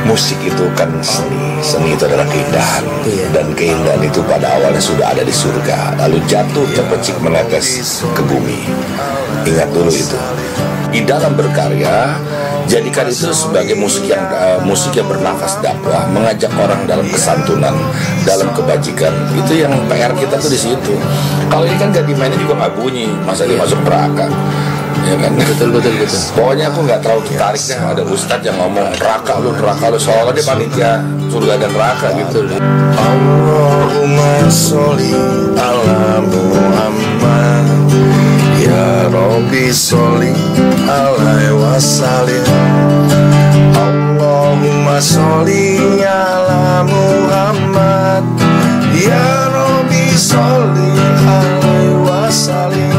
musik itu kan seni, seni itu adalah keindahan, dan keindahan itu pada awalnya sudah ada di surga, lalu jatuh terpecik menetes ke bumi. Ingat dulu itu. Di dalam berkarya, jadikan itu sebagai musik yang bernafas dakwah, mengajak orang dalam kesantunan, dalam kebajikan. Itu yang PR kita tuh di situ. Kalau ini kan gak dimainnya juga nggak bunyi, masa dia masuk neraka. Ya kan? Betul. Pokoknya aku nggak terlalu tertarik deh. Ada ustadz yang ngomong neraka lu, soalnya dia panitia surga dan neraka gitu. Allahumma sholli ala Muhammad, ya Rabbi sholli alaihi wasallim. Allahumma sholli ala Muhammad, ya Rabbi sholli alaihi wasallim.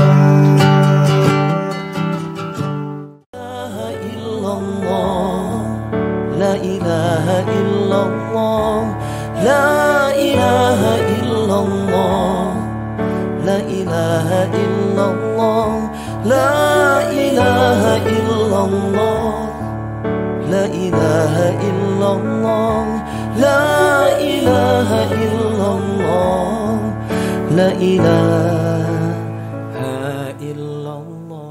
La ilaha illallah, la ilaha illallah, la ilaha illallah, la ilaha illallah, la ilaha illallah, la ilaha illallah, la ilaha illallah.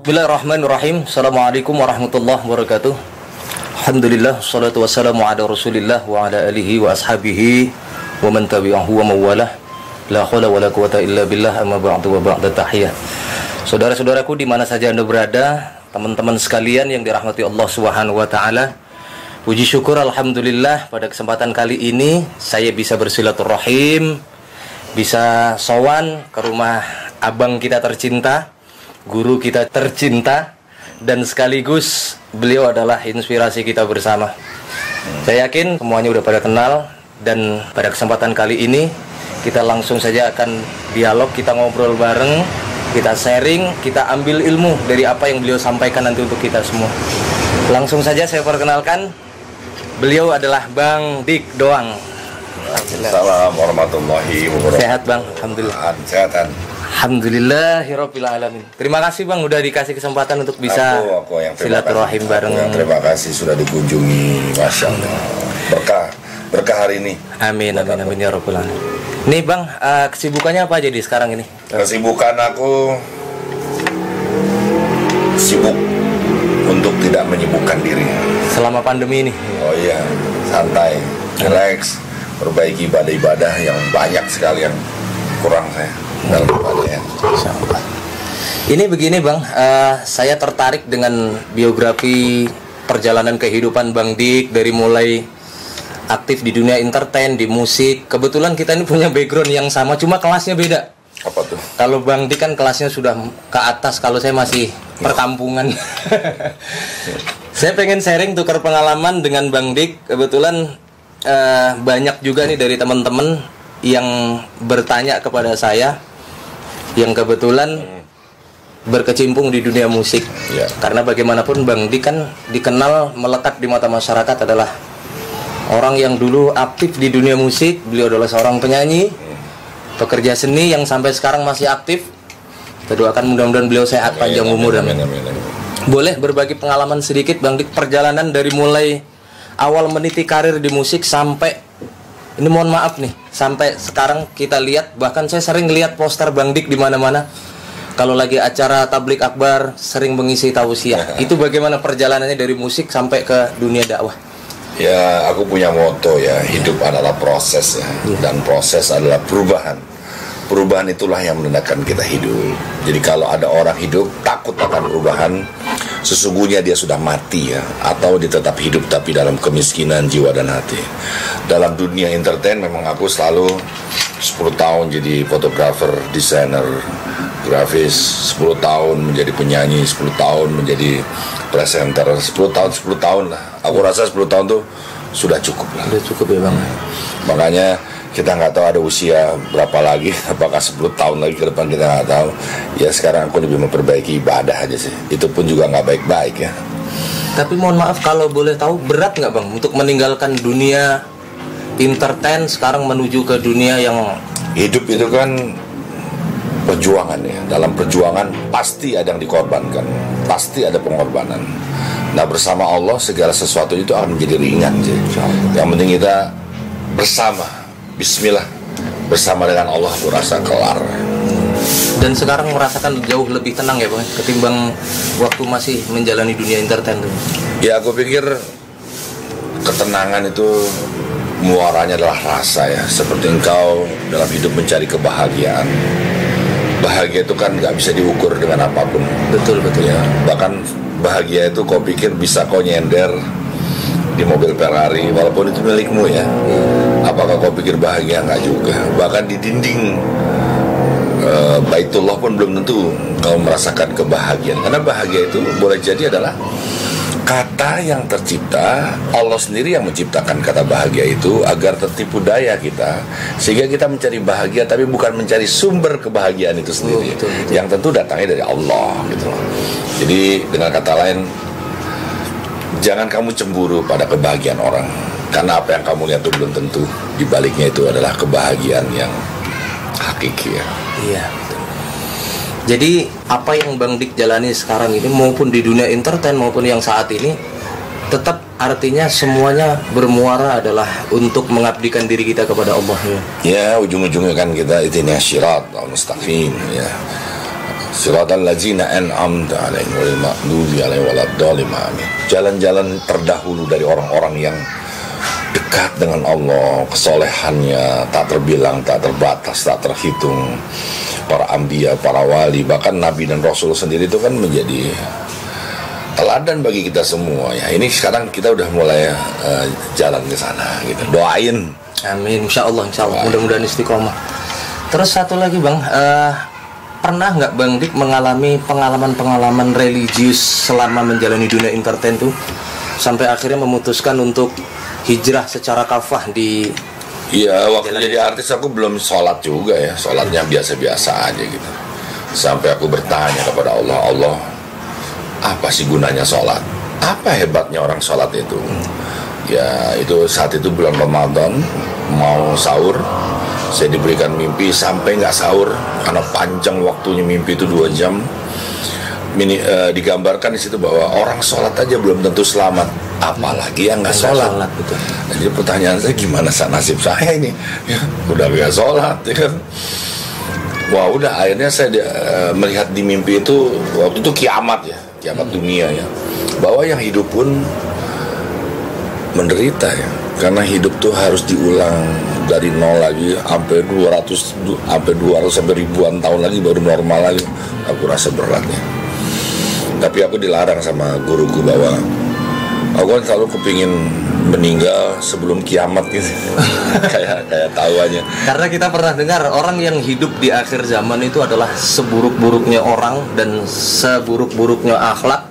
Bismillahirrahmanirrahim. Assalamualaikum warahmatullahi wabarakatuh. Alhamdulillah, salatu wassalamu ala rasulillah wa ala alihi wa ashabihi wa man tabi'ahu wa mawalah. La hawla wa la quwata illa billah, amma ba'du wa ba'da tahiyah. Saudara-saudaraku di mana saja Anda berada, teman-teman sekalian yang dirahmati Allah Subhanahu wa taala. Puji syukur alhamdulillah pada kesempatan kali ini saya bisa bersilaturahim, bisa sowan ke rumah abang kita tercinta, guru kita tercinta, dan sekaligus beliau adalah inspirasi kita bersama. Saya yakin semuanya udah pada kenal, dan pada kesempatan kali ini kita langsung saja akan dialog, kita ngobrol bareng, kita sharing, kita ambil ilmu dari apa yang beliau sampaikan nanti untuk kita semua. Langsung saja saya perkenalkan, beliau adalah Bang Dik Doang. Assalamualaikum warahmatullahi wabarakatuh. Sehat Bang? Alhamdulillah. Sehatan. Alhamdulillahirabbil alamin. Terima kasih Bang udah dikasih kesempatan untuk bisa aku yang silaturahim bareng. Terima kasih sudah dikunjungi. Masya Allah. Berkah hari ini. Amin ya rabbal alamin. Nih Bang, kesibukannya apa aja di sekarang ini? Kesibukan aku sibuk untuk tidak menyibukkan diri selama pandemi ini. Oh iya, santai, relax, perbaiki ibadah-ibadah yang banyak sekali yang kurang saya dalam ibadahnya. Ini begini Bang, saya tertarik dengan biografi perjalanan kehidupan Bang Dik dari mulai aktif di dunia entertain, di musik. Kebetulan kita ini punya background yang sama, cuma kelasnya beda. Apa tuh? Kalau Bang Dik kan kelasnya sudah ke atas, kalau saya masih perkampungan. Saya pengen sharing tukar pengalaman dengan Bang Dik. Kebetulan banyak juga nih dari teman-teman yang bertanya kepada saya, yang kebetulan berkecimpung di dunia musik. Ya. Karena bagaimanapun Bang Dik kan dikenal melekat di mata masyarakat adalah orang yang dulu aktif di dunia musik. Beliau adalah seorang penyanyi, pekerja seni yang sampai sekarang masih aktif. Kita doakan mudah-mudahan beliau sehat, panjang umur. Amin. Boleh berbagi pengalaman sedikit Bang Dik, perjalanan dari mulai awal meniti karir di musik sampai ini, mohon maaf nih, sampai sekarang kita lihat, bahkan saya sering lihat poster Bang Dik di mana-mana. Kalau lagi acara tablik akbar sering mengisi tausiah. Itu bagaimana perjalanannya dari musik sampai ke dunia dakwah? Ya, aku punya moto ya, hidup adalah proses ya, dan proses adalah perubahan. Perubahan itulah yang menandakan kita hidup. Jadi kalau ada orang hidup takut akan perubahan, sesungguhnya dia sudah mati ya, atau dia tetap hidup tapi dalam kemiskinan jiwa dan hati. Dalam dunia entertain memang aku selalu 10 tahun jadi fotografer, desainer grafis, 10 tahun menjadi penyanyi, 10 tahun menjadi presenter, 10 tahun lah. Aku rasa 10 tahun tuh sudah cukup lah. Sudah cukup ya Bang. Makanya kita nggak tahu ada usia berapa lagi, apakah 10 tahun lagi ke depan kita nggak tahu. Ya sekarang aku lebih memperbaiki ibadah aja sih. Itu pun juga nggak baik-baik ya. Tapi mohon maaf kalau boleh tahu, berat nggak Bang untuk meninggalkan dunia entertain sekarang menuju ke dunia yang hidup itu kan perjuangan ya. Dalam perjuangan pasti ada yang dikorbankan, pasti ada pengorbanan. Nah, bersama Allah segala sesuatu itu akan menjadi ringan. Yang penting kita bersama, bismillah, bersama dengan Allah, aku rasa kelar. Dan sekarang merasakan jauh lebih tenang ya Bang, ketimbang waktu masih menjalani dunia entertain tuh. Ya, aku pikir ketenangan itu muaranya adalah rasa ya. Seperti engkau dalam hidup mencari kebahagiaan. Bahagia itu kan nggak bisa diukur dengan apapun. Betul ya. Bahkan bahagia itu kau pikir bisa kau nyender di mobil Ferrari walaupun itu milikmu ya. Apakah kau pikir bahagia? Nggak juga. Bahkan di dinding Baitullah pun belum tentu kau merasakan kebahagiaan. Karena bahagia itu boleh jadi adalah kata yang tercipta, Allah sendiri yang menciptakan kata bahagia itu agar tertipu daya kita, sehingga kita mencari bahagia tapi bukan mencari sumber kebahagiaan itu sendiri, betul. Yang tentu datangnya dari Allah gitu. Jadi dengan kata lain, jangan kamu cemburu pada kebahagiaan orang, karena apa yang kamu lihat itu belum tentu di baliknya itu adalah kebahagiaan yang hakiki ya. Iya. Jadi apa yang Bang Dik jalani sekarang ini maupun di dunia entertain maupun yang saat ini, tetap artinya semuanya bermuara adalah untuk mengabdikan diri kita kepada Allah ya. Ya, ujung-ujungnya kan kita itina syirat al-mustaqim ya. Siratal ladzina an'amta 'alaihim wal maghdubi 'alaihim waladdallin. Jalan-jalan terdahulu dari orang-orang yang dekat dengan Allah, kesolehannya tak terbilang, tak terbatas, tak terhitung. Para anbiya, para wali, bahkan nabi dan rasul sendiri itu kan menjadi teladan bagi kita semua ya. Ini sekarang kita udah mulai jalan ke sana gitu. Doain. Amin, insya Allah. Mudah-mudahan istiqomah. Terus satu lagi Bang, pernah nggak Bang Dik mengalami pengalaman religius selama menjalani dunia entertain tuh sampai akhirnya memutuskan untuk hijrah secara kafah di... Iya, waktu jadi artis aku belum sholat juga ya. Sholatnya biasa-biasa aja gitu. Sampai aku bertanya kepada Allah, Allah, apa sih gunanya sholat? Apa hebatnya orang sholat itu? Ya, itu saat itu bulan Ramadan, mau sahur, saya diberikan mimpi sampai nggak sahur karena panjang waktunya mimpi itu 2 jam. Digambarkan di situ bahwa orang sholat aja belum tentu selamat, apalagi yang nggak sholat. Betul. Nah, jadi pertanyaan saya, gimana nasib saya ini? Ya, udah nggak sholat, ya kan? Wah, udah akhirnya saya melihat di mimpi itu waktu itu kiamat ya, kiamat dunia ya, bahwa yang hidup pun menderita ya, karena hidup tuh harus diulang dari nol lagi sampai 200 sampai ribuan tahun lagi baru normal lagi. Aku rasa beratnya. Tapi aku dilarang sama guruku bahwa aku kan selalu kepingin meninggal sebelum kiamat gitu. kayak tahu aja. Karena kita pernah dengar orang yang hidup di akhir zaman itu adalah seburuk-buruknya orang dan seburuk-buruknya akhlak.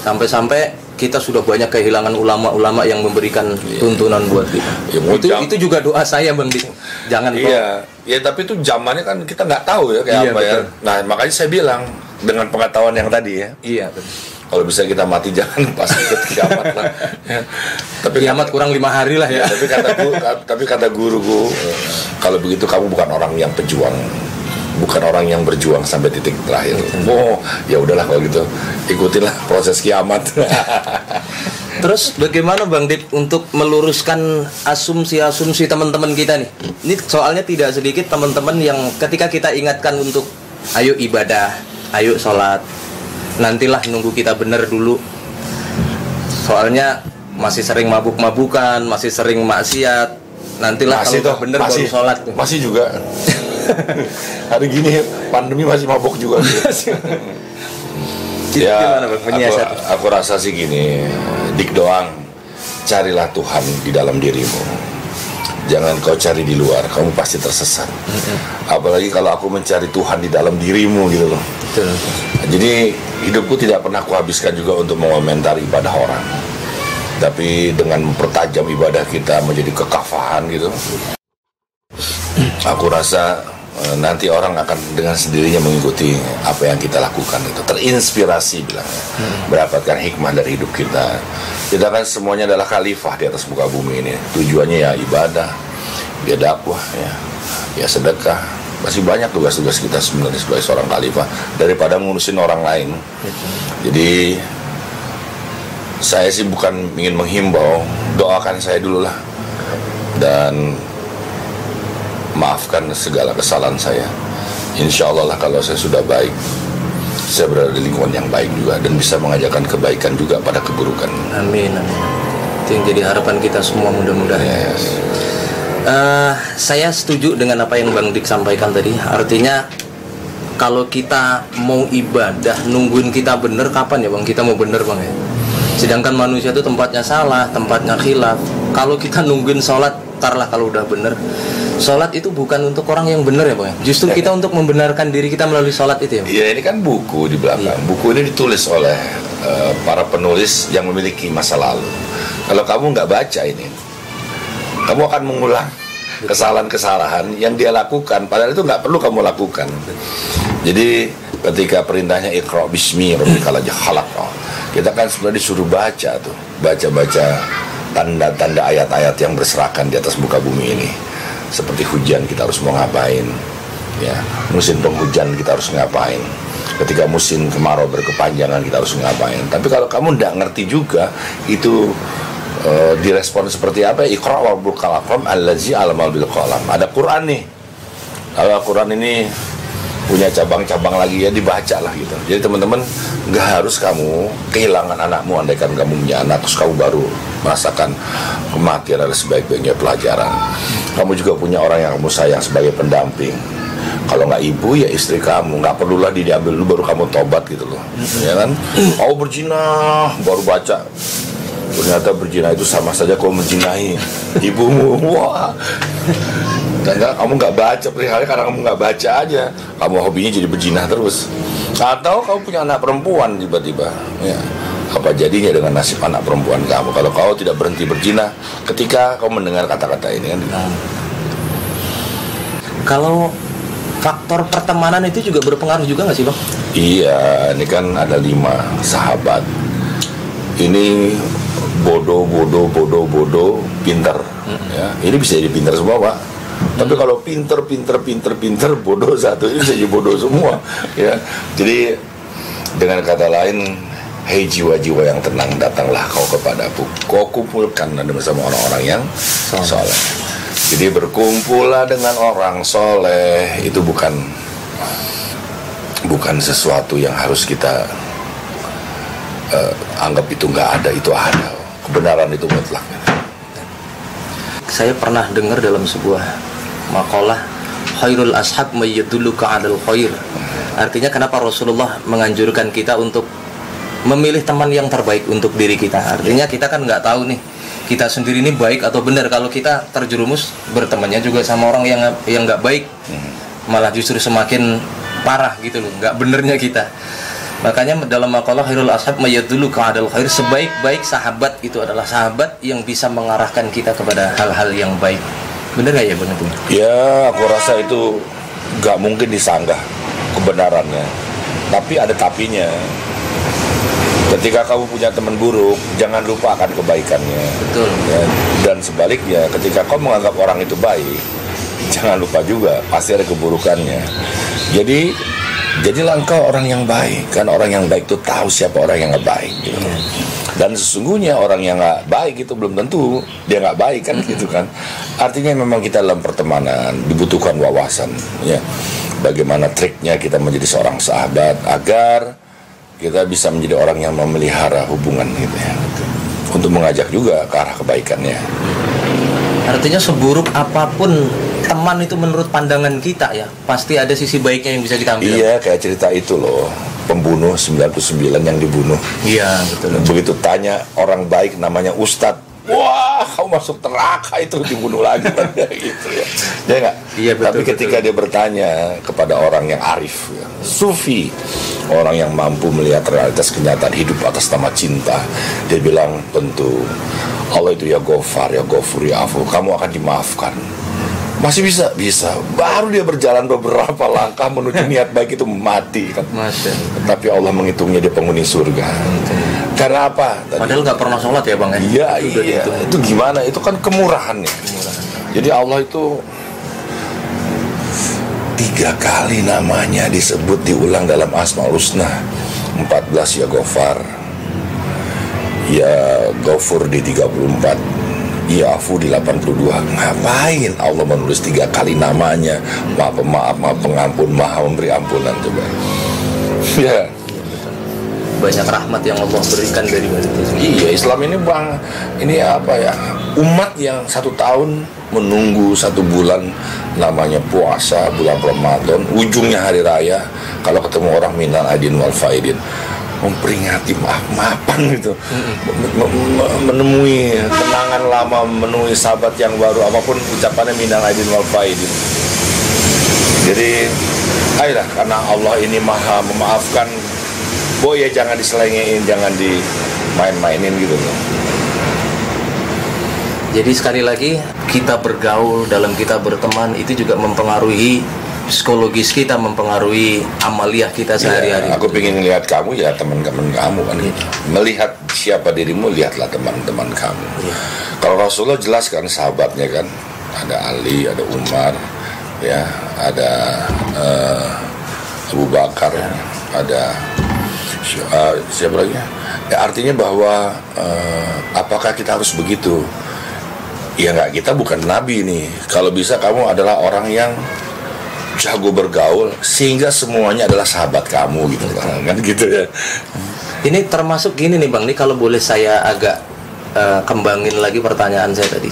Sampai-sampai kita sudah banyak kehilangan ulama-ulama yang memberikan tuntunan buat kita. Ya, itu juga doa saya Bang Dik. Jangan ya, tapi itu zamannya kan kita nggak tahu ya kayak apa betul. Ya. Nah, makanya saya bilang dengan pengetahuan yang tadi ya. Iya, betul. Kalau bisa kita mati jangan pas ikut kiamat lah. Ya. Tapi kiamat kurang 5 hari lah ya. Tapi kata guruku, kalau begitu kamu bukan orang yang pejuang, bukan orang yang berjuang sampai titik terakhir. Oh, ya udahlah kalau gitu, ikutilah proses kiamat. Terus bagaimana Bang Dip untuk meluruskan asumsi-asumsi teman-teman kita nih? Ini soalnya tidak sedikit teman-teman yang ketika kita ingatkan untuk ayo ibadah, ayo sholat, nantilah nunggu kita bener dulu. Soalnya masih sering mabuk-mabukan, masih sering maksiat. Nantilah masih kalau bener baru sholat. Masih juga. Hari gini pandemi masih mabuk juga. Ya, aku rasa sih gini, Dik doang, carilah Tuhan di dalam dirimu. Jangan kau cari di luar, kamu pasti tersesat. Apalagi kalau aku mencari Tuhan di dalam dirimu gitu loh. Jadi hidupku tidak pernah kuhabiskan juga untuk mengomentari ibadah orang. Tapi dengan mempertajam ibadah kita menjadi kekafahan gitu, aku rasa nanti orang akan dengan sendirinya mengikuti apa yang kita lakukan itu, terinspirasi bilangnya, mendapatkan hikmah dari hidup kita. Kita kan semuanya adalah khalifah di atas muka bumi ini. Tujuannya ya ibadah, ya dakwah, ya sedekah. Masih banyak tugas-tugas kita sebenarnya sebagai seorang khalifah daripada ngurusin orang lain. Jadi saya sih bukan ingin menghimbau, doakan saya dulu lah dan maafkan segala kesalahan saya. Insya Allah lah kalau saya sudah baik, saya berada di lingkungan yang baik juga dan bisa mengajarkan kebaikan juga pada keburukan. Amin, amin. Itu yang jadi harapan kita semua mudah-mudahan. Yes. Saya setuju dengan apa yang Bang Dik sampaikan tadi. Artinya kalau kita mau ibadah nungguin kita bener, kapan ya Bang kita mau bener Bang ya? Sedangkan manusia itu tempatnya salah, tempatnya khilaf. Kalau kita nungguin sholat, tarlah kalau udah bener. Sholat itu bukan untuk orang yang bener ya Bang. Justru kita untuk membenarkan diri kita melalui sholat itu ya Bang? Ya ini kan buku di belakang. Iya. Buku ini ditulis oleh para penulis yang memiliki masa lalu. Kalau kamu nggak baca ini, kamu akan mengulang kesalahan-kesalahan yang dia lakukan. Padahal itu nggak perlu kamu lakukan. Jadi ketika perintahnya Iqra bismi rabbikal ladzi khalaq, kita kan sebenarnya disuruh baca tuh, baca-baca tanda-tanda ayat-ayat yang berserakan di atas muka bumi ini. Seperti hujan kita harus mau ngapain, ya, musim penghujan kita harus ngapain, ketika musim kemarau berkepanjangan kita harus ngapain. Tapi kalau kamu tidak ngerti juga itu direspon seperti apa, Iqra wa rabbukal akram allazi 'allama bil qalam. Ada Quran nih, kalau Quran ini punya cabang-cabang lagi ya dibaca lah gitu. Jadi teman-teman, nggak harus kamu kehilangan anakmu andaikan kamu punya anak terus kamu baru merasakan kematian adalah sebaik-baiknya pelajaran. Kamu juga punya orang yang kamu sayang sebagai pendamping. Kalau nggak ibu ya istri kamu, nggak perlulah diambil dulu baru kamu tobat gitu loh, ya kan? Oh berzina baru baca, ternyata berzina itu sama saja kau menjinahi ibumu. Wah, dan kamu nggak baca perihal karena kamu nggak baca aja, kamu hobinya jadi berzina terus. Atau kamu punya anak perempuan tiba-tiba, ya, apa jadinya dengan nasib anak perempuan kamu kalau kau tidak berhenti berzina ketika kau mendengar kata-kata ini kan? Kalau faktor pertemanan itu juga berpengaruh juga nggak sih Bang? Iya, ini kan ada 5 sahabat. Ini bodoh, pinter. Ya, ini bisa jadi pinter semua Pak. Tapi kalau pinter, bodoh satu ini bisa jadi bodoh semua. Ya, jadi dengan kata lain, hei jiwa-jiwa yang tenang, datanglah kau kepadaku. Kau kumpulkan bersama orang-orang yang soleh. Jadi berkumpullah dengan orang soleh itu bukan sesuatu yang harus kita anggap itu nggak ada, itu ada. Kebenaran itu mutlak. Saya pernah dengar dalam sebuah makalah, khairul ashab mayyadulluka 'alal khair. Artinya kenapa Rasulullah menganjurkan kita untuk memilih teman yang terbaik untuk diri kita. Artinya kita kan nggak tahu nih kita sendiri ini baik atau benar. Kalau kita terjerumus bertemannya juga sama orang yang nggak baik, malah justru semakin parah gitu loh, nggak benernya kita. Makanya dalam makalah khairul ashab mayyadulluka 'alal khair, sebaik-baik sahabat itu adalah sahabat yang bisa mengarahkan kita kepada hal-hal yang baik. Bener nggak ya Bang itu? Ya, aku rasa itu nggak mungkin disanggah kebenarannya. Tapi ada tapinya. Ketika kamu punya teman buruk, jangan lupa akan kebaikannya. Betul. Ya, dan sebaliknya, ketika kau menganggap orang itu baik, jangan lupa juga pasti ada keburukannya. Jadi jadilah engkau orang yang baik. Kan orang yang baik itu tahu siapa orang yang nggak baik gitu. Dan sesungguhnya orang yang nggak baik itu belum tentu dia nggak baik kan gitu kan. Artinya memang kita dalam pertemanan dibutuhkan wawasan ya. Bagaimana triknya kita menjadi seorang sahabat agar kita bisa menjadi orang yang memelihara hubungan gitu ya, untuk mengajak juga ke arah kebaikannya. Artinya seburuk apapun teman itu menurut pandangan kita ya, pasti ada sisi baiknya yang bisa kita ambil. Iya, kayak cerita itu loh, pembunuh 99 yang dibunuh. Iya, betul. Begitu tanya orang baik namanya Ustadz, wah, kau masuk neraka itu, dibunuh lagi gitu ya. Ya enggak? Iya, betul. Tapi ketika dia bertanya kepada orang yang arif, ya, sufi, orang yang mampu melihat realitas kenyataan hidup atas nama cinta, dia bilang tentu Allah itu ya Ghafar, ya Ghafur, ya Afu, kamu akan dimaafkan. Masih bisa. Baru dia berjalan beberapa langkah menuju niat baik itu mati kan. Tapi Allah menghitungnya dia penghuni surga. Karena apa? Padahal nggak pernah sholat ya Bang ya? Iya. Itu gimana? Itu kan kemurahannya. Jadi Allah itu 3 kali namanya disebut diulang dalam Asmaul Husna. 14 ya Ghafar, ya Ghafur di 34, ya Afu di 82. Ngapain Allah menulis 3 kali namanya? Maha pemaaf, maha pengampun, maha memberi ampunan. Coba ya, banyak rahmat yang Allah berikan dari itu. Iya, Islam ini bang, ini apa ya, umat yang 1 tahun menunggu 1 bulan namanya puasa, bulan Ramadan, ujungnya hari raya. Kalau ketemu orang minal aidin wal faidin, memperingati maaf-maafan gitu, menemui kenangan lama, menemui sahabat yang baru, apapun ucapannya minal aidin wal faidin. Jadi ayolah, karena Allah ini maha memaafkan, ya jangan diselengein, jangan dimain-mainin gitu. Jadi sekali lagi, kita bergaul, dalam kita berteman itu juga mempengaruhi psikologis kita, mempengaruhi amaliah kita sehari-hari. Aku pengen lihat kamu, ya teman-teman kamu kan. Melihat siapa dirimu, lihatlah teman-teman kamu. Kalau Rasulullah jelaskan sahabatnya kan, ada Ali, ada Umar, ya, ada Abu Bakar, ada siapa lagi? Ya, artinya bahwa apakah kita harus begitu? Ya enggak, kita bukan nabi nih. Kalau bisa kamu adalah orang yang jago bergaul sehingga semuanya adalah sahabat kamu gitu kan, gitu ya. Ini termasuk gini nih Bang, nih kalau boleh saya agak kembangin lagi pertanyaan saya tadi.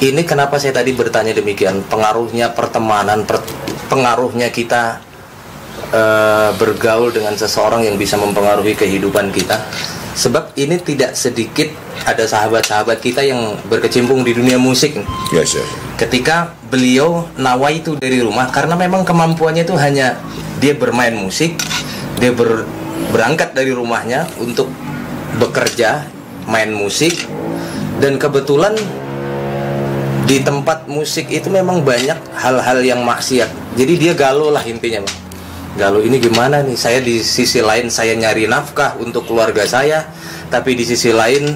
Ini kenapa saya tadi bertanya demikian, pengaruhnya pertemanan, pengaruhnya kita bergaul dengan seseorang yang bisa mempengaruhi kehidupan kita. Sebab ini tidak sedikit ada sahabat-sahabat kita yang berkecimpung di dunia musik. Yes. Ketika beliau nawaitu dari rumah, karena memang kemampuannya itu hanya dia bermain musik, dia berangkat dari rumahnya untuk bekerja, main musik, dan kebetulan di tempat musik itu memang banyak hal-hal yang maksiat. Jadi dia galau lah intinya, Bang. Galau ini gimana nih, saya di sisi lain saya nyari nafkah untuk keluarga saya, tapi di sisi lain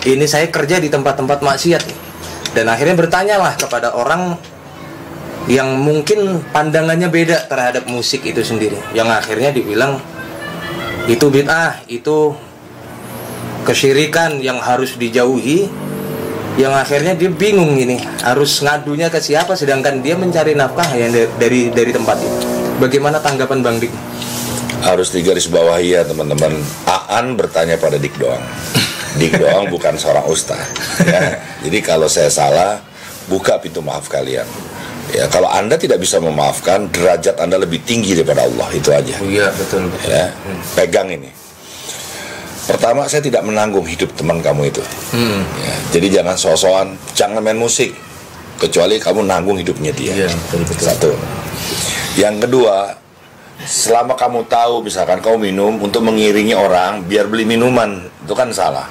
ini saya kerja di tempat-tempat maksiat. Dan akhirnya bertanyalah kepada orang yang mungkin pandangannya beda terhadap musik itu sendiri, yang akhirnya dibilang itu bid'ah, itu kesyirikan yang harus dijauhi. Yang akhirnya dia bingung ini harus ngadunya ke siapa, sedangkan dia mencari nafkah yang dari tempat itu. Bagaimana tanggapan Bang Dik? Harus digarisbawahi ya teman-teman. Aan bertanya pada Dik doang. Dik doang bukan seorang ustaz. Ya. Jadi kalau saya salah, buka pintu maaf kalian. Ya, kalau Anda tidak bisa memaafkan, derajat Anda lebih tinggi daripada Allah, itu aja. Iya, betul. Ya, pegang ini. Pertama, saya tidak menanggung hidup teman kamu itu. Ya, jadi jangan so-soan, jangan main musik, kecuali kamu nanggung hidupnya dia. Iya, betul. Satu. Yang kedua, selama kamu tahu misalkan kamu minum untuk mengiringi orang biar beli minuman, itu kan salah.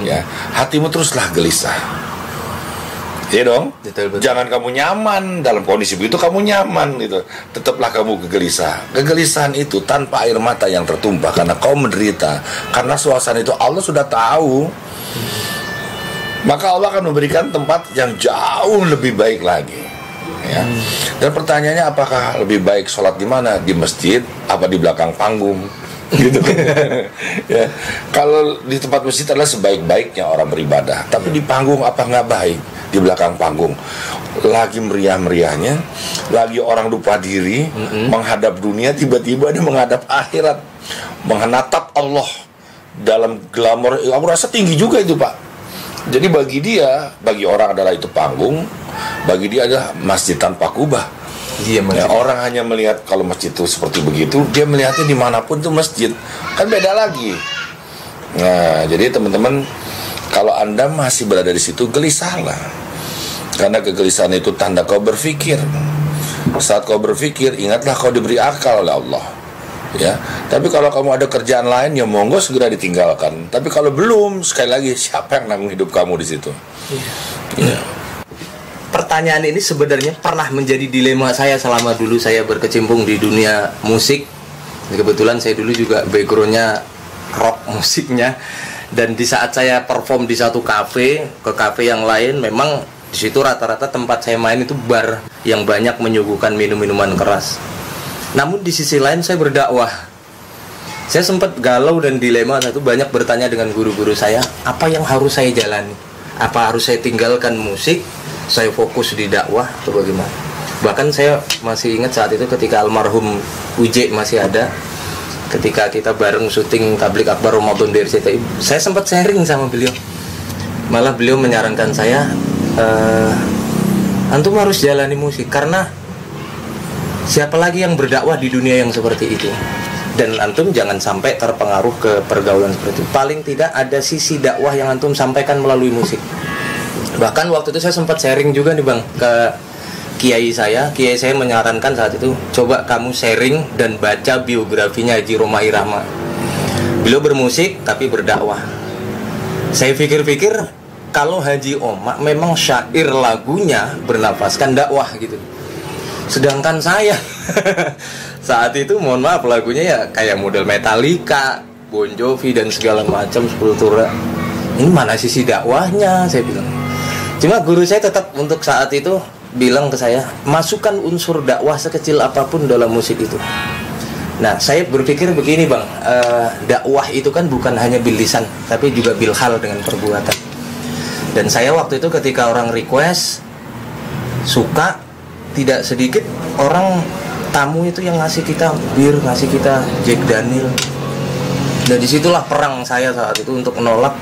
Ya, hatimu teruslah gelisah. Iya dong. Betul. Jangan kamu nyaman dalam kondisi begitu, kamu nyaman gitu. Tetaplah kamu gelisah. Kegelisahan itu tanpa air mata yang tertumpah karena kau menderita. Karena suasana itu Allah sudah tahu. Maka Allah akan memberikan tempat yang jauh lebih baik lagi. Ya. Dan pertanyaannya, apakah lebih baik sholat di mana? Di masjid apa di belakang panggung? Gitu kan. Ya. Kalau di tempat masjid adalah sebaik-baiknya orang beribadah, tapi di panggung apa nggak baik? Di belakang panggung lagi meriah-meriahnya, lagi orang lupa diri, menghadap dunia, tiba-tiba dia menghadap akhirat, menatap Allah dalam glamor. Aku rasa tinggi juga itu, Pak. Jadi bagi orang adalah itu panggung, bagi dia adalah masjid tanpa kubah. Iya, ya, orang hanya melihat kalau masjid itu seperti begitu, dia melihatnya dimanapun itu masjid, kan beda lagi. Nah, jadi teman-teman, kalau Anda masih berada di situ, gelisahlah, karena kegelisahan itu tanda kau berpikir. Saat kau berpikir, ingatlah kau diberi akal oleh Allah. Ya, tapi kalau kamu ada kerjaan lain, ya monggo segera ditinggalkan. Tapi kalau belum, sekali lagi, siapa yang nanggung hidup kamu di situ? Ya. Pertanyaan ini sebenarnya pernah menjadi dilema saya selama dulu saya berkecimpung di dunia musik. Kebetulan saya dulu juga backgroundnya rock musiknya. Dan di saat saya perform di satu kafe ke kafe yang lain, memang di situ rata-rata tempat saya main itu bar yang banyak menyuguhkan minum-minuman keras. Namun di sisi lain saya berdakwah. Saya sempat galau dan dilema satu, banyak bertanya dengan guru-guru saya, apa yang harus saya jalani? Apa harus saya tinggalkan musik, saya fokus di dakwah atau bagaimana? Bahkan saya masih ingat saat itu ketika almarhum Uje masih ada, ketika kita bareng syuting Tablik Akbar Ramadan di RCTI, saya sempat sharing sama beliau. Malah beliau menyarankan saya, antum harus jalani musik, karena siapa lagi yang berdakwah di dunia yang seperti itu? Dan antum jangan sampai terpengaruh ke pergaulan seperti itu. Paling tidak ada sisi dakwah yang antum sampaikan melalui musik. Bahkan waktu itu saya sempat sharing juga nih bang ke kiai saya menyarankan saat itu, coba kamu sharing dan baca biografinya Haji Roma Irama. Beliau bermusik tapi berdakwah. Saya pikir-pikir, kalau Haji Oma memang syair lagunya bernafaskan dakwah gitu. Sedangkan saya saat itu mohon maaf lagunya ya kayak model Metallica, Bon Jovi dan segala macam Sepultura. Ini mana sisi dakwahnya, saya bilang. Cuma guru saya tetap untuk saat itu bilang ke saya, masukkan unsur dakwah sekecil apapun dalam musik itu. Nah, saya berpikir begini bang, dakwah itu kan bukan hanya bil lisan, tapi juga bil hal, dengan perbuatan. Dan saya waktu itu ketika orang request, suka, tidak sedikit orang tamu itu yang ngasih kita bir, ngasih kita Jack Daniel. Dan disitulah perang saya saat itu untuk menolak.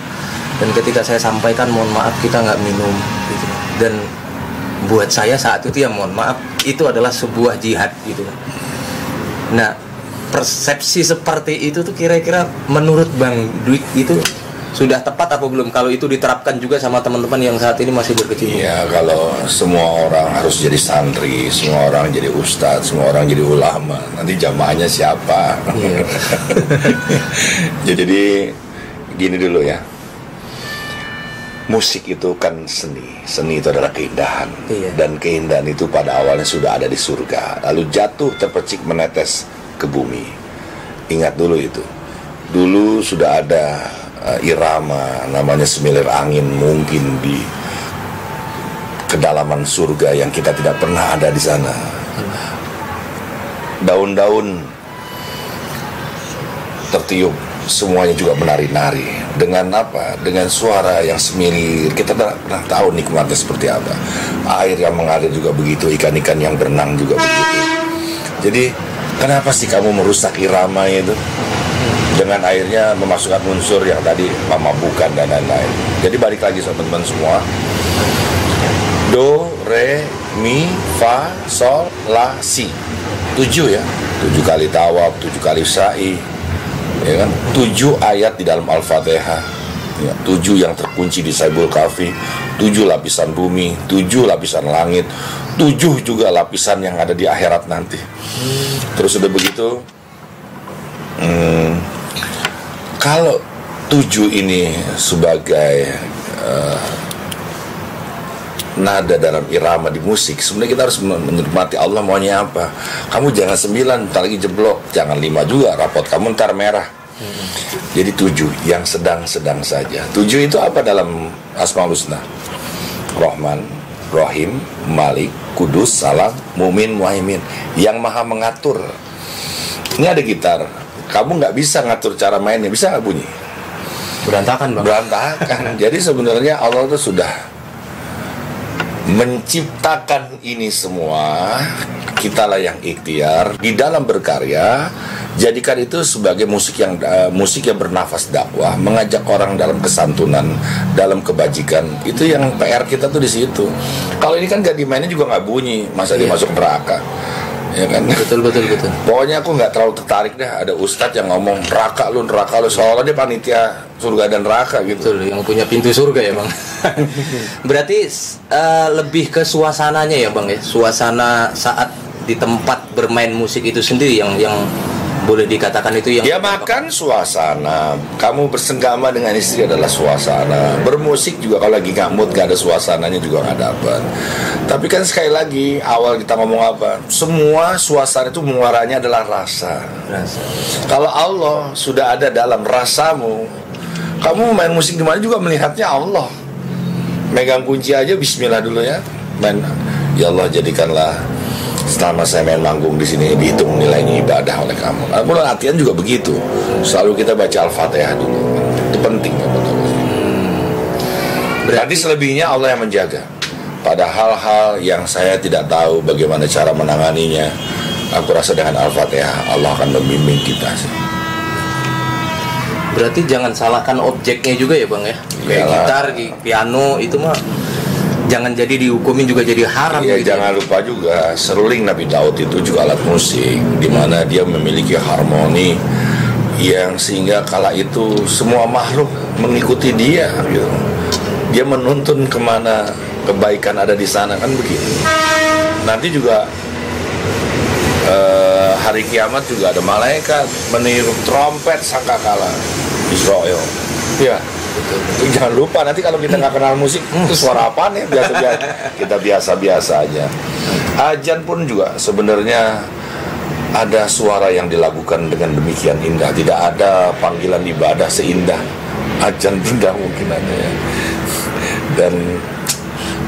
Dan ketika saya sampaikan, mohon maaf kita nggak minum gitu. Dan buat saya saat itu ya mohon maaf, itu adalah sebuah jihad gitu. Nah, persepsi seperti itu tuh kira-kira menurut Bang Dwik itu sudah tepat apa belum? Kalau itu diterapkan juga sama teman-teman yang saat ini masih berkecimpung. Ya, kalau semua orang harus jadi santri, semua orang jadi ustadz, semua orang jadi ulama, nanti jamaahnya siapa? Yeah. Jadi gini dulu ya, musik itu kan seni. Seni itu adalah keindahan. Iya. Dan keindahan itu pada awalnya sudah ada di surga, lalu jatuh terpercik menetes ke bumi. Ingat dulu itu. Dulu sudah ada irama namanya semilir angin, mungkin di kedalaman surga yang kita tidak pernah ada di sana. Daun-daun tertiup, semuanya juga menari-nari. Dengan apa? Dengan suara yang semilir. Kita tidak pernah tahu nikmatnya seperti apa. Air yang mengalir juga begitu, ikan-ikan yang berenang juga begitu. Jadi kenapa sih kamu merusak irama itu? Dengan airnya memasukkan unsur yang tadi memabukkan dan lain-lain. Jadi balik lagi teman-teman semua, do, re, mi, fa, sol, la, si. 7 ya, 7 kali tawab, 7 kali sa'i, ya kan? 7 ayat di dalam Al-Fatihah, ya, 7 yang terkunci di Saibul Kafi, 7 lapisan bumi, 7 lapisan langit, 7 juga lapisan yang ada di akhirat nanti. Terus udah begitu, kalau 7 ini sebagai nada dalam irama di musik, sebenarnya kita harus menikmati Allah maunya apa. Kamu jangan 9, ntar lagi jeblok. Jangan 5 juga, rapot kamu ntar merah. Jadi 7 yang sedang-sedang saja. 7 itu apa dalam Asmaul Husna? Rahman, Rahim, Malik, Kudus, Salam, Mumin, Muhaimin, yang maha mengatur. Ini ada gitar, kamu nggak bisa ngatur cara mainnya, bisa nggak bunyi? Berantakan bang. Berantakan. Jadi sebenarnya Allah itu sudah menciptakan ini semua. Kitalah yang ikhtiar di dalam berkarya. Jadikan itu sebagai musik yang bernafas dakwah, mengajak orang dalam kesantunan, dalam kebajikan. Itu yang PR kita tuh di situ. Kalau ini kan nggak dimainin juga nggak bunyi, masa dia masuk neraka? Ya kan? Betul. Pokoknya aku nggak terlalu tertarik dah ada ustadz yang ngomong neraka lu, soalnya dia panitia surga dan neraka gitu. Betul, yang punya pintu surga ya bang. Berarti lebih ke suasananya ya bang ya, suasana saat di tempat bermain musik itu sendiri yang boleh dikatakan itu yang ya makan suasana. Kamu bersenggama dengan istri adalah suasana. Bermusik juga kalau lagi nggak mood, nggak ada suasananya juga nggak dapat. Tapi kan sekali lagi awal kita ngomong apa? Semua suasana itu muaranya adalah rasa. Kalau Allah sudah ada dalam rasamu, kamu main musik di mana juga melihatnya Allah. Megang kunci aja Bismillah dulu ya. Main, ya Allah jadikanlah selama saya main manggung di sini dihitung nilainya ibadah oleh kamu. Kalau latihan juga begitu, selalu kita baca Al-Fatihah dulu, itu penting ya betul. Berarti selebihnya Allah yang menjaga. Pada hal-hal yang saya tidak tahu bagaimana cara menanganinya, aku rasa dengan Al-Fatihah Allah akan membimbing kita sih. Berarti jangan salahkan objeknya juga ya Bang ya. Kayak gitar, piano itu mah jangan jadi dihukumin juga jadi haram. Iya, gitu. jangan lupa juga seruling Nabi Daud itu juga alat musik, di mana dia memiliki harmoni yang sehingga kala itu semua makhluk mengikuti dia gitu. Dia menuntun kemana kebaikan ada di sana, kan begitu. Nanti juga hari kiamat juga ada malaikat meniup trompet sangkakala Israel. Iya. Betul. Jangan lupa nanti kalau kita nggak kenal musik itu suara apaan ya, biasa-biasa. Kita biasa-biasa aja. Ajan pun juga sebenarnya ada suara yang dilakukan dengan demikian indah. Tidak ada panggilan ibadah seindah ajan indah mungkin ada ya. Dan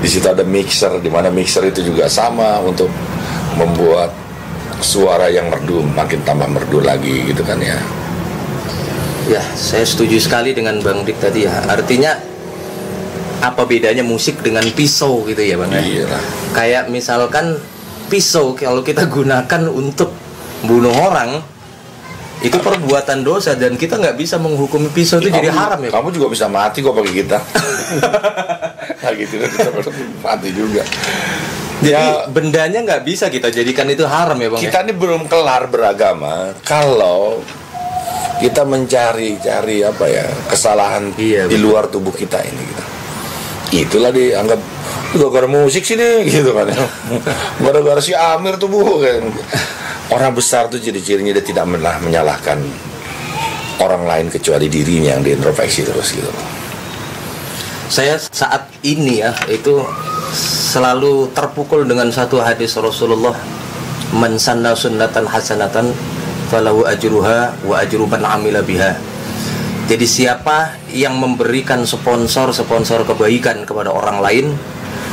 di situ ada mixer, di mana mixer itu juga sama untuk membuat suara yang merdu makin tambah merdu lagi gitu kan ya. Ya, saya setuju sekali dengan Bang Dik tadi ya. Artinya apa bedanya musik dengan pisau gitu ya Bang? Iyalah. Kayak misalkan pisau kalau kita gunakan untuk bunuh orang itu perbuatan dosa dan kita nggak bisa menghukumi pisau itu jadi haram ya. Kamu juga bisa mati kok pakai kita. Nah gitu kita mati juga. Jadi ya, bendanya nggak bisa kita jadikan itu haram ya Bang. Kita ini belum kelar beragama kalau kita mencari apa ya kesalahan di luar tubuh kita ini gitu. Itulah dianggap gara-gara musik sini gitu kan. Gara-gara si Amir tubuh kan. Orang besar tuh ciri-cirinya dia tidak pernah menyalahkan orang lain kecuali dirinya yang diintrospeksi terus gitu. Saya saat ini ya itu selalu terpukul dengan satu hadis Rasulullah, man sanna sunnatan hasanatan falahu ajruha wa ajru man amila biha. Jadi siapa yang memberikan sponsor kebaikan kepada orang lain,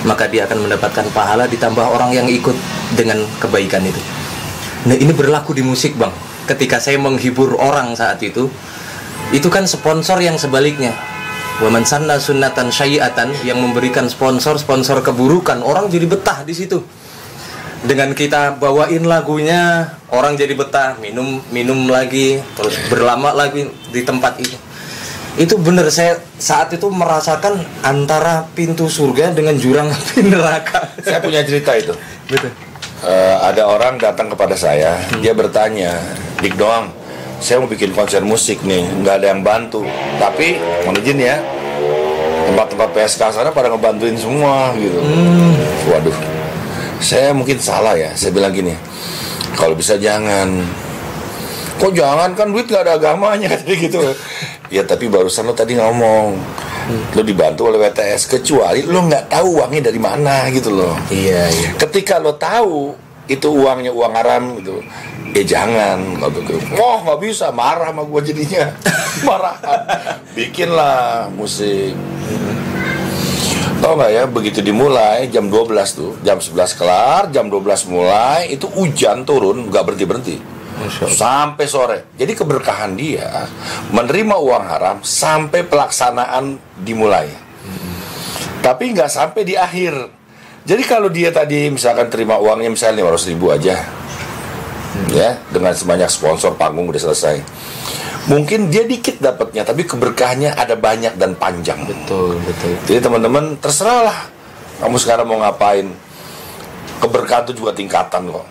maka dia akan mendapatkan pahala ditambah orang yang ikut dengan kebaikan itu. Nah, ini berlaku di musik, Bang. Ketika saya menghibur orang saat itu kan sponsor yang sebaliknya. Wa man sanna sunnatan syai'atan, yang memberikan sponsor keburukan, orang jadi betah di situ. Dengan kita bawain lagunya, orang jadi betah, minum lagi, terus berlama lagi di tempat itu. Itu benar, saya saat itu merasakan antara pintu surga dengan jurang api neraka. Saya punya cerita itu. Betul. Ada orang datang kepada saya, dia bertanya, Dik Doang, saya mau bikin konser musik nih, nggak ada yang bantu, tapi mohon izin ya, tempat-tempat PSK sana pada ngebantuin semua gitu. Waduh, saya mungkin salah ya, saya bilang gini, kalau bisa jangan. Kok jangan, kan duit nggak ada agamanya katanya gitu. Ya tapi barusan lo tadi ngomong, lo dibantu oleh WTS, kecuali lo nggak tahu uangnya dari mana gitu loh. Iya. Ketika lo tahu itu uangnya uang haram gitu, jangan. Oh nggak bisa, marah sama gue jadinya. Marah. Bikinlah musik. Tau nggak ya, begitu dimulai jam 12 tuh, jam 11 kelar, jam 12 mulai, itu hujan turun nggak berhenti sampai sore. Jadi keberkahan dia menerima uang haram sampai pelaksanaan dimulai. Tapi nggak sampai di akhir. Jadi kalau dia tadi misalkan terima uangnya misalnya 500.000 aja, ya dengan sebanyak sponsor, panggung udah selesai, mungkin dia dikit dapatnya, tapi keberkahannya ada banyak dan panjang. Betul. Jadi teman-teman terserah lah kamu sekarang mau ngapain. Keberkahan itu juga tingkatan kok.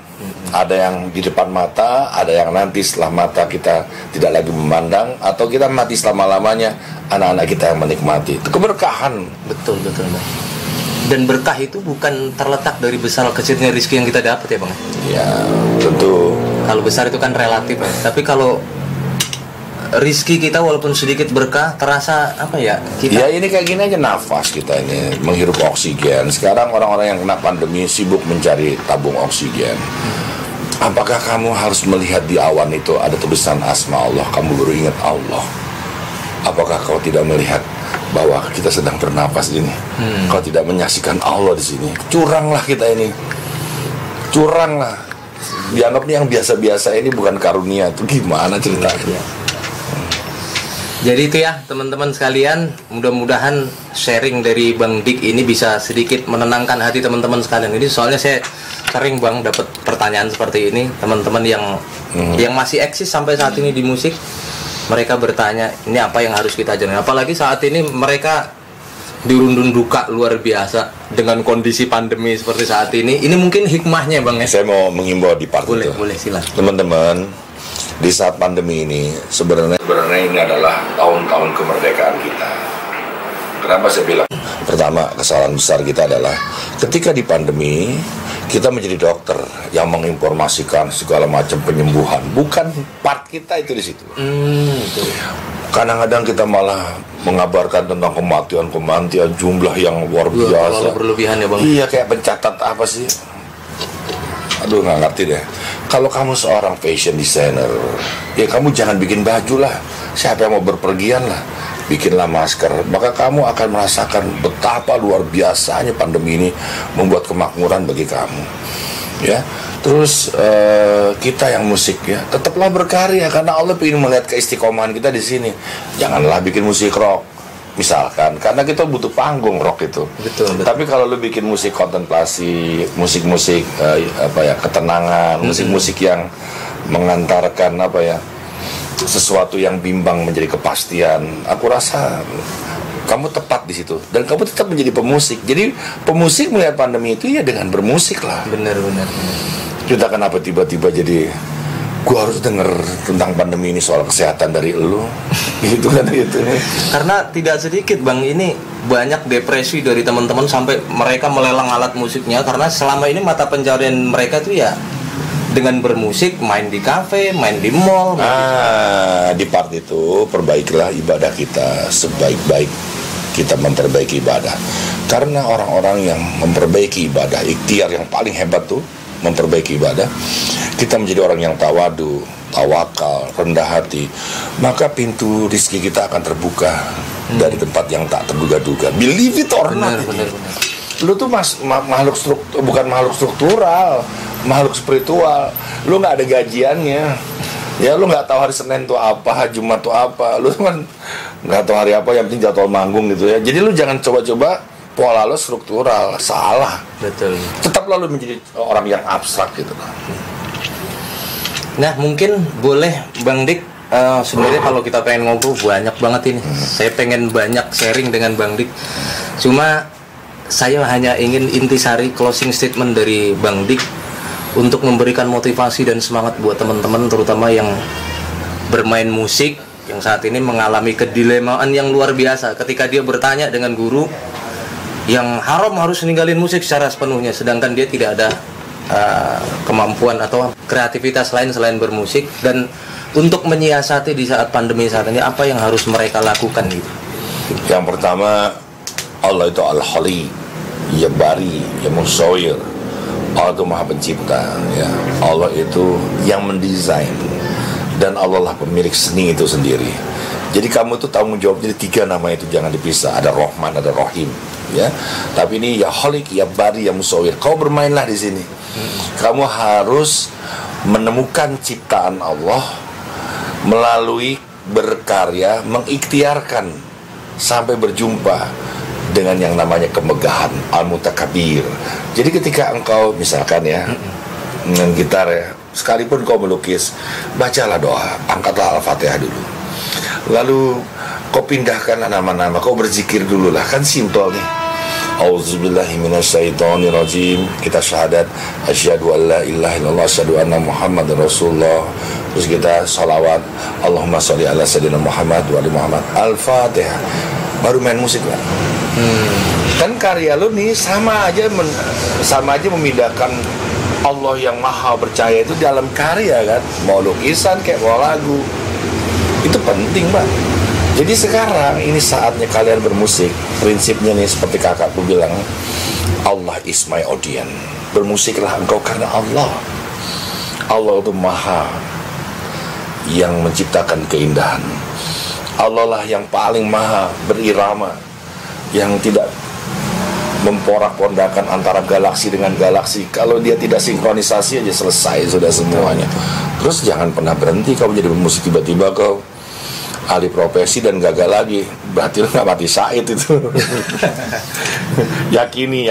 Ada yang di depan mata, ada yang nanti setelah mata kita tidak lagi memandang, atau kita mati selama-lamanya, anak-anak kita yang menikmati. Itu keberkahan. Betul. Dan berkah itu bukan terletak dari besar kecilnya rezeki yang kita dapat ya Bang. Ya tentu. Kalau besar itu kan relatif ya. Tapi kalau rizki kita walaupun sedikit berkah, terasa apa ya? Ya ini kayak gini aja, nafas kita ini menghirup oksigen. Sekarang orang-orang yang kena pandemi sibuk mencari tabung oksigen. Apakah kamu harus melihat di awan itu ada tulisan asma Allah, kamu baru ingat Allah? Apakah kau tidak melihat bahwa kita sedang bernafas ini? Kau tidak menyaksikan Allah di sini? Curanglah kita ini. curang lah. Dianggap nih yang biasa-biasa ini bukan karunia. Itu gimana ceritanya? Jadi itu ya teman-teman sekalian, mudah-mudahan sharing dari Bang Dik ini bisa sedikit menenangkan hati teman-teman sekalian. Ini soalnya saya sering Bang dapat pertanyaan seperti ini, teman-teman yang masih eksis sampai saat ini di musik, mereka bertanya ini apa yang harus kita jalani. Apalagi saat ini mereka dirundung duka luar biasa dengan kondisi pandemi seperti saat ini. Ini mungkin hikmahnya Bang ya. Saya mau mengimbau di part itu. Boleh silakan. Teman-teman, di saat pandemi ini sebenarnya ini adalah tahun-tahun kemerdekaan kita. Kenapa saya bilang? Pertama, kesalahan besar kita adalah ketika di pandemi kita menjadi dokter yang menginformasikan segala macam penyembuhan. Bukan part kita itu di situ. Kadang-kadang kita malah mengabarkan tentang kematian jumlah yang luar biasa. Terlalu berlebihan ya Bang. Iya, kayak pencatat apa sih? Aduh, nggak ngerti deh. Kalau kamu seorang fashion designer, ya kamu jangan bikin baju lah. Siapa yang mau berpergian lah, bikinlah masker. Maka kamu akan merasakan betapa luar biasanya pandemi ini membuat kemakmuran bagi kamu. Ya, terus kita yang musik ya, tetaplah berkarya karena Allah ingin melihat keistiqomahan kita di sini. Janganlah bikin musik rock. Misalkan, karena kita butuh panggung rock itu. Betul. Tapi kalau lu bikin musik kontemplasi, musik-musik ketenangan, musik-musik yang mengantarkan sesuatu yang bimbang menjadi kepastian, aku rasa kamu tepat di situ dan kamu tetap menjadi pemusik. Jadi pemusik melihat pandemi itu ya dengan bermusik lah. Benar. Kita kenapa tiba-tiba jadi gua harus denger tentang pandemi ini soal kesehatan dari elu gitu kan gitu. Karena tidak sedikit Bang, ini banyak depresi dari teman-teman sampai mereka melelang alat musiknya karena selama ini mata pencarian mereka itu ya dengan bermusik, main di kafe, main di mall. Di part itu perbaikilah ibadah kita sebaik-baik kita memperbaiki ibadah. Karena orang-orang yang memperbaiki ibadah, ikhtiar yang paling hebat tuh memperbaiki ibadah, kita menjadi orang yang tawadu, tawakal, rendah hati, maka pintu rezeki kita akan terbuka dari tempat yang tak terduga-duga. Believe it or not. Benar. Lu tuh makhluk bukan makhluk struktural, makhluk spiritual. Lu nggak ada gajiannya. Ya lu nggak tahu hari Senin tuh apa, Jumat tuh apa. Lu kan nggak tahu hari apa, yang penting jadwal manggung gitu ya. Jadi lu jangan coba-coba pola lo struktural, salah. Betul. Tetap lalu menjadi orang yang abstrak gitu. Nah mungkin boleh Bang Dik, sebenarnya kalau kita pengen ngobrol banyak banget ini. Saya pengen banyak sharing dengan Bang Dik. Cuma saya hanya ingin intisari closing statement dari Bang Dik untuk memberikan motivasi dan semangat buat teman-teman, terutama yang bermain musik yang saat ini mengalami kedilemaan yang luar biasa ketika dia bertanya dengan guru yang haram harus ninggalin musik secara sepenuhnya, sedangkan dia tidak ada kemampuan atau kreativitas lain selain bermusik. Dan untuk menyiasati di saat pandemi saat ini, apa yang harus mereka lakukan gitu? Yang pertama, Allah itu Al-Hali, Ya Bari, Ya Musawir. Allah itu Maha Pencipta ya. Allah itu yang mendesain, dan Allah lah pemilik seni itu sendiri. Jadi kamu tuh tanggung jawab. Jadi 3 nama itu jangan dipisah. Ada Rahman, ada Rahim ya. Tapi ini Ya Khaliq, Ya Bari, Ya Musawir. Kau bermainlah di sini. Kamu harus menemukan ciptaan Allah melalui berkarya, mengikhtiarkan sampai berjumpa dengan yang namanya kemegahan Al-Mutakabir. Jadi ketika engkau misalkan ya dengan gitar ya, sekalipun kau melukis, bacalah doa, angkatlah Al-Fatihah dulu. Lalu kau pindahkanlah nama-nama, kau berzikir dulu lah, kan simpel nih. Auzubillahi minasyaitonirrajim. Kita syahadat asyhadu an la ilaha illallah, asyhadu anna Muhammadar Rasulullah. Terus kita salawat, Allahumma sholli ala sayyidina Muhammad wa ali Muhammad. Al-Fatihah. Baru main musik kan. Kan karya lu nih sama aja memindahkan Allah yang maha percaya itu dalam karya kan. Mau lukisan kayak mau lagu, itu penting Pak. Jadi sekarang ini saatnya kalian bermusik. Prinsipnya nih seperti kakakku bilang, Allah is my audience. Bermusiklah engkau karena Allah. Allah itu maha yang menciptakan keindahan. Allah lah yang paling maha berirama, yang tidak memporak-pondakan antara galaksi dengan galaksi. Kalau dia tidak sinkronisasi aja selesai sudah semuanya. Terus jangan pernah berhenti kamu jadi pemusik, tiba-tiba kau alih profesi dan gagal lagi, berarti lu nggak mati syahid itu. yakini.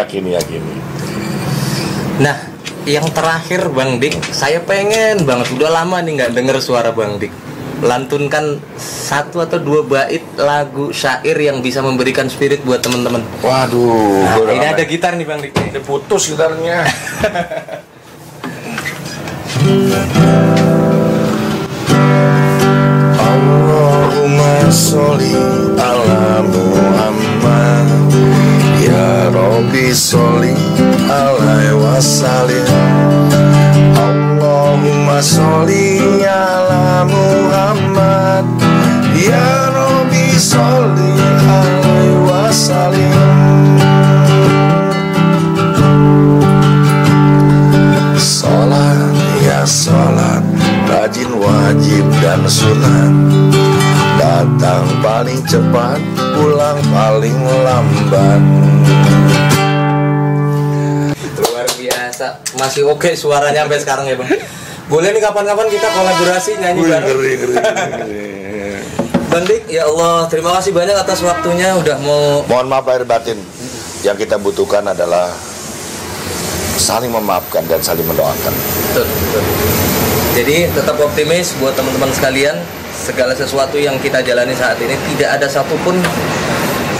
Nah, yang terakhir Bang Dik, saya pengen banget, udah lama nih nggak denger suara Bang Dik lantunkan 1 atau 2 bait lagu syair yang bisa memberikan spirit buat teman-teman. Waduh, nah, ini ada gitar nih Bang Dik. Ini putus gitarnya. Allahumma sholli ala Muhammad, ya Rabbi sholli alaihi wasallim. Allahumma sholli ala Muhammad, ya Rabbi sholli alaihi wasallim. Salat ya salat, rajin wajib dan sunat, datang paling cepat, pulang paling lambat. Luar biasa, masih oke suaranya sampai sekarang ya Bang. Boleh nih kapan-kapan kita kolaborasi nyanyi bareng. Bang Dik, ya Allah, terima kasih banyak atas waktunya udah mau. Mohon maaf lahir batin. Yang kita butuhkan adalah saling memaafkan dan saling mendoakan. Betul. Jadi tetap optimis buat teman-teman sekalian. Segala sesuatu yang kita jalani saat ini tidak ada satupun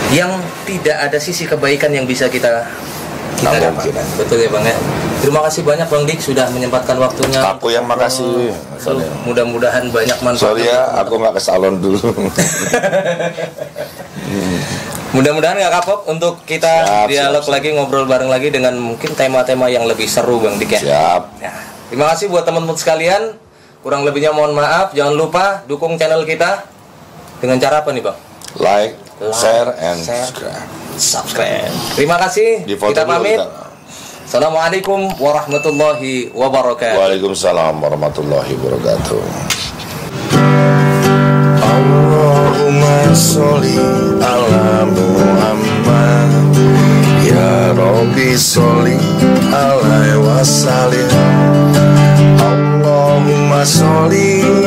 yang tidak ada sisi kebaikan yang bisa kita dapat. Betul ya Bang ya. Terima kasih banyak Bang Dik sudah menyempatkan waktunya. Aku yang makasih. Mudah-mudahan banyak manfaat. Sorry ya, aku nggak ke salon dulu. Mudah-mudahan nggak kapok untuk kita dialog lagi, ngobrol bareng lagi dengan mungkin tema-tema yang lebih seru Bang Dik ya. Siap. Ya, terima kasih buat teman-teman sekalian. Kurang lebihnya mohon maaf. Jangan lupa dukung channel kita dengan cara apa nih Bang? Like, share, and subscribe. Terima kasih. Kita pamit. Assalamualaikum warahmatullahi wabarakatuh. Waalaikumsalam warahmatullahi wabarakatuh. Allahumma sholli ala Muhammad, ya Rabbi sholli alaihi wasallim. Allahumma sholli